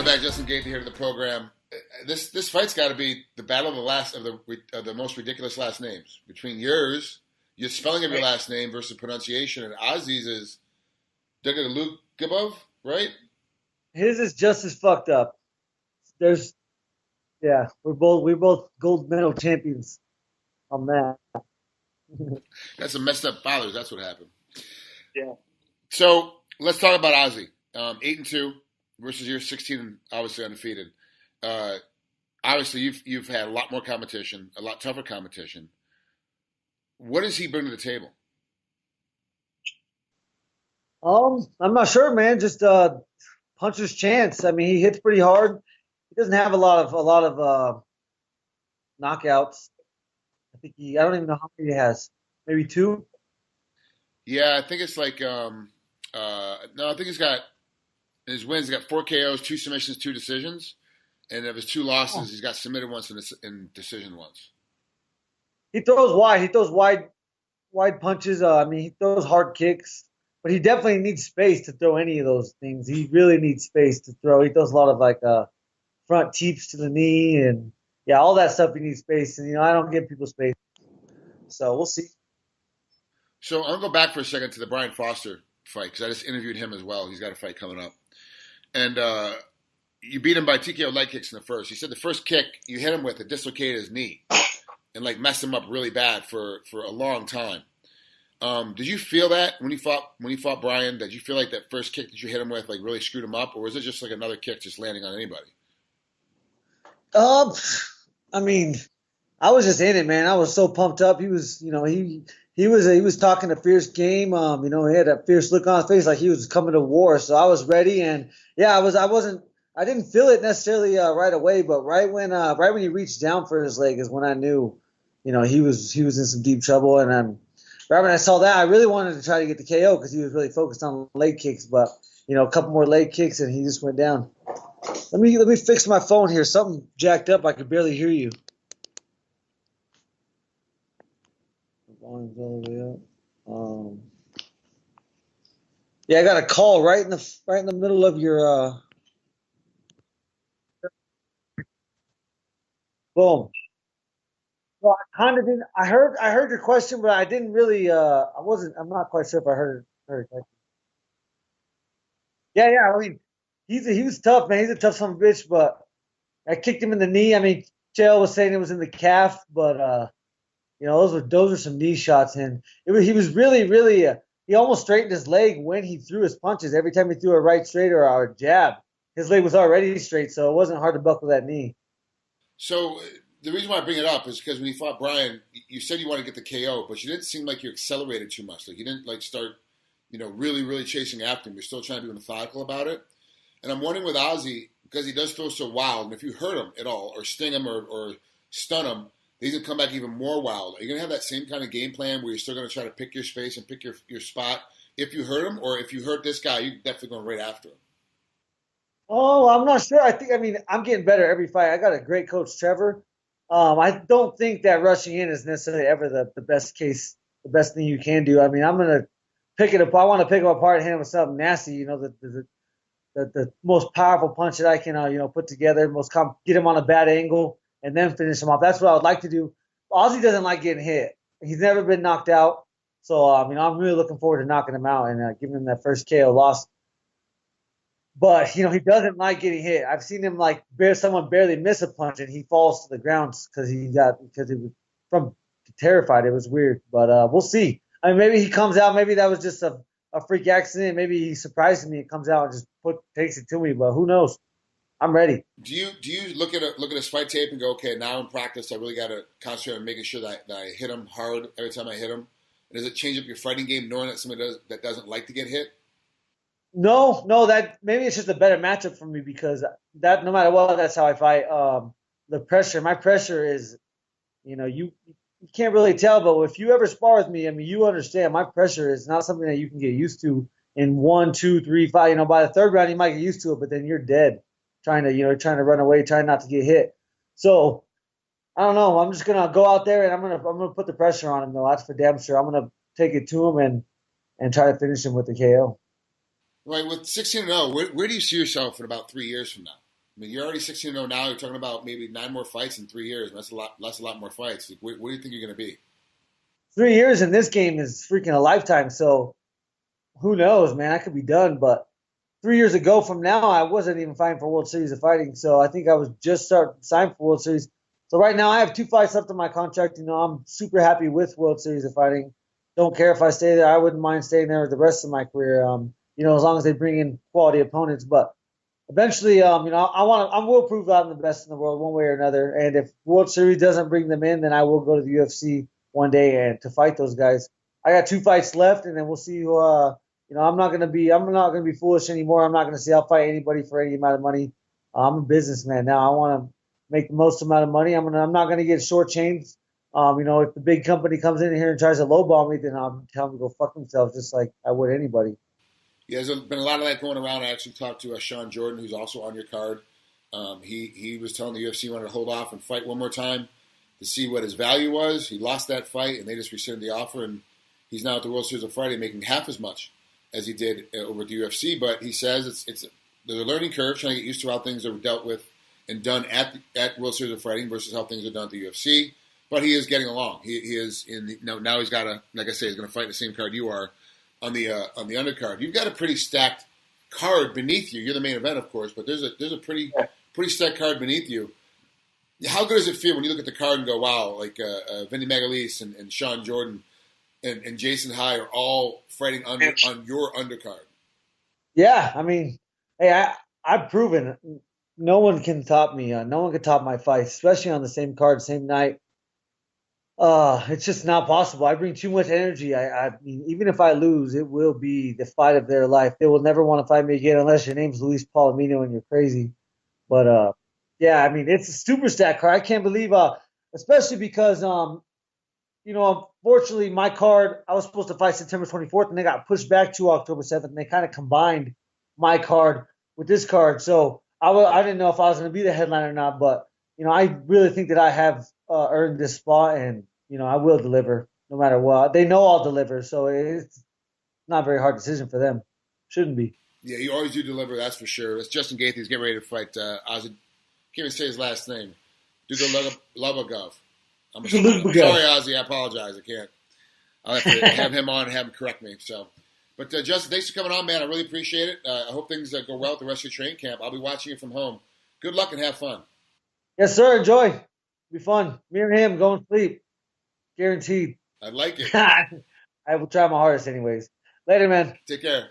Welcome back, Justin Gaethje here to the program. This fight's got to be the battle of the most ridiculous last names between your spelling of your last name versus pronunciation, and Ozzy's is Dugalugabov, right? His is just as fucked up. We're both gold medal champions on that. Got some messed up fathers. That's what happened. Yeah. So let's talk about Ozzy. 8-2 versus your 16 and obviously undefeated. Obviously, you've had a lot more competition, a lot tougher competition. What does he bring to the table? I'm not sure, man. Just puncher's chance. I mean, he hits pretty hard. He doesn't have a lot of knockouts. I don't even know how many he has. Maybe 2. Yeah, I think it's like no, I think he's got in his wins. He's got 4 KOs, 2 submissions, 2 decisions, and of his 2 losses, he's got submitted once and decision once. He throws wide. He throws wide punches. I mean, he throws hard kicks, but he definitely needs space to throw any of those things. He really needs space to throw. He throws a lot of front teeps to the knee, and all that stuff. He needs space, and I don't give people space. So we'll see. So I'm gonna go back for a second to the Brian Foster fight because I just interviewed him as well. He's got a fight coming up, and you beat him by TKO leg kicks in the first. He said the first kick you hit him with it dislocated his knee and messed him up really bad for a long time. Did you feel that when you fought Brian? Did you feel like that first kick that you hit him with really screwed him up, or was it just like another kick just landing on anybody? I mean, I was just in it, man. I was so pumped up. He was, he was talking a fierce game. He had a fierce look on his face, like he was coming to war. So I was ready, and I didn't feel it necessarily right away, but right when he reached down for his leg is when I knew, he was in some deep trouble. And right when I saw that, I really wanted to try to get the KO because he was really focused on leg kicks. But a couple more leg kicks, and he just went down. Let me fix my phone here. Something jacked up. I could barely hear you. The volume's all the way up. I got a call right in the middle of your. Boom. Well, I kind of didn't. I heard your question, but I didn't really. I'm not quite sure if I heard it. Yeah. I mean, he was tough, man. He's a tough son of a bitch, but I kicked him in the knee. I mean, Chael was saying it was in the calf, but those were some knee shots, and he was really, really. He almost straightened his leg when he threw his punches. Every time he threw a right straight or a jab, his leg was already straight, so it wasn't hard to buckle that knee. So the reason why I bring it up is because when you fought Brian, you said you wanted to get the KO, but you didn't seem like you accelerated too much. Like you didn't start, really, really chasing after him. You're still trying to be methodical about it. And I'm wondering with Ozzy, because he does throw so wild, and if you hurt him at all, or sting him, or stun him, he's going to come back even more wild. Are you going to have that same kind of game plan where you're still going to try to pick your space and pick your spot if you hurt him, or if you hurt this guy, you're definitely going right after him? Oh, I'm not sure. I'm getting better every fight. I got a great coach, Trevor. I don't think that rushing in is necessarily ever the best thing you can do. I mean, I'm gonna pick it up. I want to pick him apart and hit him with something nasty. The most powerful punch that I can put together. Get him on a bad angle and then finish him off. That's what I would like to do. Ozzy doesn't like getting hit. He's never been knocked out. So I'm really looking forward to knocking him out and giving him that first KO loss. But he doesn't like getting hit. I've seen him someone barely miss a punch and he falls to the ground because he was from terrified. It was weird, but we'll see. I mean, maybe he comes out. Maybe that was just a freak accident. Maybe he surprises me and comes out and just takes it to me. But who knows? I'm ready. Do you look at his fight tape and go, okay, now in practice, I really got to concentrate on making sure that I hit him hard every time I hit him? And does it change up your fighting game knowing that somebody that doesn't like to get hit? No, that maybe it's just a better matchup for me because that no matter what, that's how I fight. My pressure is, you can't really tell, but if you ever spar with me, I mean, you understand my pressure is not something that you can get used to in 1, 2, 3, 5. By the third round, you might get used to it, but then you're dead trying to run away, trying not to get hit. So I don't know. I'm just gonna go out there and I'm gonna put the pressure on him though. That's for damn sure. I'm gonna take it to him and try to finish him with the KO. Right, with 16-0, where do you see yourself in about 3 years from now? I mean, you're already 16-0 now. You're talking about maybe 9 more fights in 3 years. And that's a lot. That's a lot more fights. Like, where do you think you're going to be? 3 years in this game is freaking a lifetime. So who knows, man? I could be done. But 3 years ago from now, I wasn't even fighting for World Series of Fighting. So I think I was just starting to sign for World Series. So right now, I have 2 fights left on my contract. I'm super happy with World Series of Fighting. Don't care if I stay there. I wouldn't mind staying there the rest of my career. As long as they bring in quality opponents. But eventually, I will prove I'm the best in the world one way or another. And if World Series doesn't bring them in, then I will go to the UFC one day and to fight those guys. I got 2 fights left, and then we'll see who. I'm not gonna be foolish anymore. I'm not gonna say I'll fight anybody for any amount of money. I'm a businessman now. I want to make the most amount of money. I'm not gonna get shortchanged. If the big company comes in here and tries to lowball me, then I'll tell them to go fuck themselves, just like I would anybody. Yeah, there's been a lot of that going around. I actually talked to Sean Jordan, who's also on your card. He was telling the UFC he wanted to hold off and fight one more time to see what his value was. He lost that fight, and they just rescinded the offer, and he's now at the World Series of Fighting making half as much as he did over at the UFC. But he says there's a learning curve, trying to get used to how things are dealt with and done at World Series of Fighting versus how things are done at the UFC. But he is getting along. He is now he's got like I say, he's going to fight the same card you are on the undercard. You've got a pretty stacked card beneath you. You're the main event, of course, but there's a pretty stacked card beneath you. How good does it feel when you look at the card and go, wow, like Vinny Magalhaes and Sean Jordan and Jason High are all fighting on your undercard? Yeah, I mean, hey, I've proven no one can top me. No one can top my fights, especially on the same card, same night. It's just not possible. I bring too much energy. I mean, even if I lose, it will be the fight of their life. They will never want to fight me again unless your name's Luis Palomino and you're crazy. But yeah, I mean, it's a super stack card. I can't believe, especially because, unfortunately, my card, I was supposed to fight September 24th, and they got pushed back to October 7th, and they kind of combined my card with this card. So I didn't know if I was going to be the headliner or not, but I really think that I have earned this spot, and I will deliver no matter what. They know I'll deliver, so it's not a very hard decision for them. Shouldn't be. Yeah, you always do deliver, that's for sure. It's Justin Gaethje. He's getting ready to fight Ozzy. Can't even say his last name. Dugo Lubagov. I'm sorry, Ozzy. I apologize. I can't. I'll have to have him on and have him correct me. So, but Justin, thanks for coming on, man. I really appreciate it. I hope things go well at the rest of your training camp. I'll be watching you from home. Good luck and have fun. Yes, sir. Enjoy. It'll be fun. Me and him going to sleep. Guaranteed. I like it. I will try my hardest anyways. Later, man. Take care.